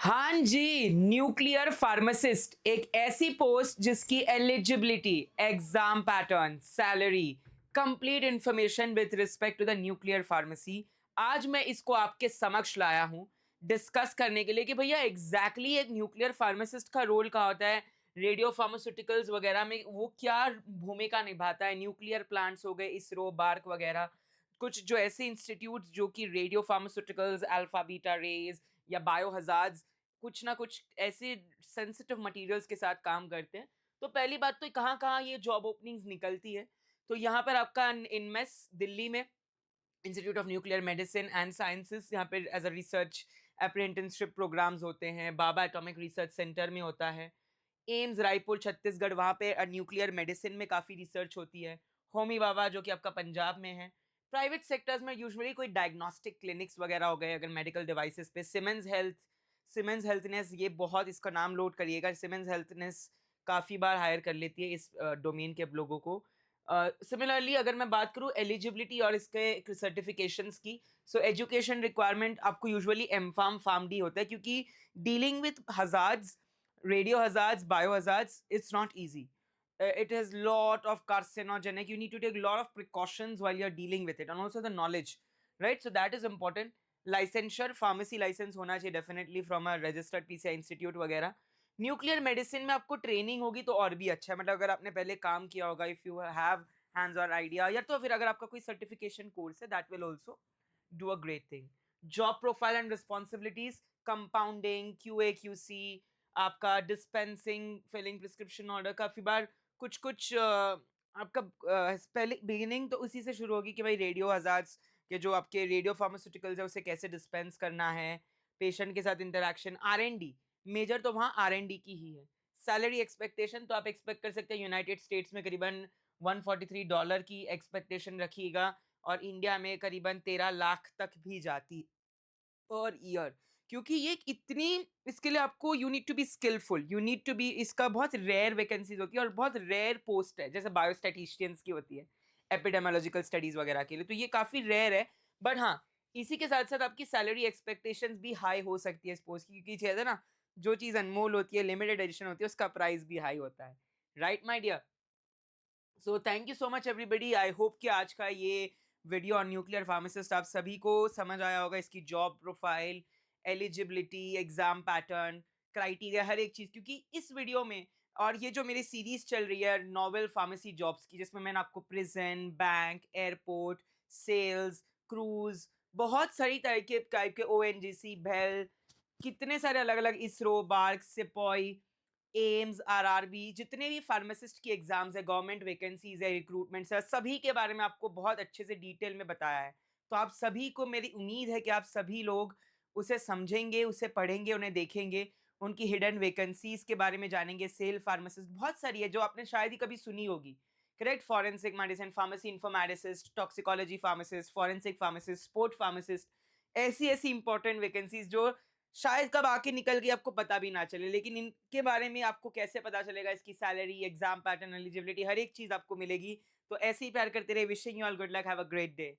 हाँ जी, nuclear pharmacist एक ऐसी पोस्ट जिसकी eligibility, exam pattern, salary, complete information with respect to the nuclear pharmacy. आज मैं इसको आपके समक्ष लाया हूँ डिस्कस करने के लिए कि भैया एग्जैक्टली एक न्यूक्लियर फार्मासिस्ट का रोल क्या होता है, रेडियो फार्मास्यूटिकल्स वगैरह में वो क्या भूमिका निभाता है, न्यूक्लियर प्लांट्स हो गए, इसरो, बार्क वगैरह, कुछ जो ऐसे इंस्टीट्यूट्स जो कि radio pharmaceuticals, alpha beta raise या बायो हजार्ड्स कुछ ना कुछ ऐसे सेंसिटिव मटेरियल्स के साथ काम करते हैं। तो पहली बात तो कहाँ-कहाँ ये जॉब ओपनिंग्स निकलती है। तो यहाँ पर आपका इनमेस दिल्ली में institute of nuclear medicine and sciences, यहाँ पे as a research apprenticeship programmes होते हैं। बाबा एटॉमिक रिसर्च सेंटर में होता है। एम्स रायपुर छत्तीसगढ़, वहाँ पे न्यूक्लियर मेडिसिन में काफ़ी रिसर्च होती है। होमी बाबा जो कि आपका पंजाब में है। प्राइवेट सेक्टर्स में यूजुअली कोई डायग्नोस्टिक क्लिनिक्स वगैरह हो गए, अगर मेडिकल डिवाइसेस पे सिमेंस हेल्थनेस, ये बहुत इसका नाम नोट करिएगा। सिमेंस हेल्थनेस काफ़ी बार हायर कर लेती है इस डोमेन के लोगों को। सिमिलरली अगर मैं बात करूँ एलिजिबिलिटी और इसके सर्टिफिकेशंस की, सो एजुकेशन रिक्वायरमेंट आपको यूजुअली एम फार्म डी होता है, क्योंकि dealing with hazards, radio hazards, biohazards, it's not easy. It has lot of carcinogenic. You need to take a lot of precautions while you're dealing with it, and also the knowledge, right? So that is important. Licensure, pharmacy license होना चाहिए definitely from a registered PCI institute वगैरह। Nuclear medicine में आपको training होगी तो और भी अच्छा है, मतलब अगर आपने पहले काम किया होगा, if you have hands on idea, या तो फिर अगर आपका कोई सर्टिफिकेशन कोर्स है, that will also do a great thing. Job profile and responsibilities, compounding, QA QC, आपका डिस्पेंसिंग, फिलिंग प्रिस्क्रिप्शन ऑर्डर, काफ़ी बार कुछ कुछ आपका पहले बिगिनिंग तो उसी से शुरू होगी कि भाई रेडियो हजार्ड्स के जो आपके रेडियो फार्मास्यूटिकल्स है उसे कैसे डिस्पेंस करना है, पेशेंट के साथ interaction, R and D, major तो वहाँ आर एन डी की ही है। सैलरी एक्सपेक्टेशन तो आप एक्सपेक्ट कर सकते हैं यूनाइटेड स्टेट्स में करीबन $143 की एक्सपेक्टेशन रखिएगा, और इंडिया में करीबन 13 लाख तक भी जाती पर ईयर, क्योंकि ये एक इतनी, इसके लिए आपको you need to be skilful, you need to be, इसका बहुत रेयर वैकेंसीज होती है और बहुत रेयर पोस्ट है, जैसे बायोस्टैटिस्टियंस की होती है एपिडेमोलॉजिकल स्टडीज वगैरह के लिए, तो ये काफी रेयर है। बट हाँ, इसी के साथ साथ आपकी सैलरी एक्सपेक्टेशंस भी हाई हो सकती है इस पोस्ट की, क्योंकि कहते हैं ना, जो चीज अनमोल होती है, लिमिटेड एडिशन होती है, उसका प्राइस भी हाई होता है। Right my dear? So thank you so much everybody. I hope कि आज का ये वीडियो ऑन न्यूक्लियर फार्मासिस्ट आप सभी को समझ आया होगा, इसकी job profile, eligibility, exam pattern, criteria, हर एक चीज़, क्योंकि इस वीडियो में और ये जो मेरी सीरीज चल रही है नोवेल फार्मेसी जॉब्स की, जिसमें मैंने आपको prison, bank, airport, sales, cruise, बहुत सारी टाइप के ओ एन जी सी, बेल, कितने सारे अलग अलग, इसरो, बार्क, सिपॉय, एम्स, आरआरबी, जितने भी फार्मासिस्ट की एग्जाम्स है, गवर्नमेंट वैकेंसीज है, रिक्रूटमेंट्स है, सभी के बारे में आपको बहुत अच्छे से डिटेल में बताया है। तो आप सभी को मेरी उम्मीद है कि आप सभी लोग उसे समझेंगे, उसे पढ़ेंगे, उन्हें देखेंगे, उनकी हिडन वैकेंसीज के बारे में जानेंगे। सेल फार्मासिस्ट बहुत सारी है जो आपने शायद ही कभी सुनी होगी, करेक्ट? फॉरेंसिक मेडिसिन, फार्मेसी इन्फोमेडिसिस्ट, toxicology pharmacist, forensic pharmacist, sport pharmacist, ऐसी ऐसी इंपॉर्टेंट वैकेंसीज जो शायद कब आके निकल गई आपको पता भी ना चले, लेकिन इनके बारे में आपको कैसे पता चलेगा, इसकी सैलरी, एग्जाम पैटर्न, एलिजिबिलिटी, हर एक चीज आपको मिलेगी। तो ऐसे ही प्यार करते रहे। Wishing you all good luck, have a great day.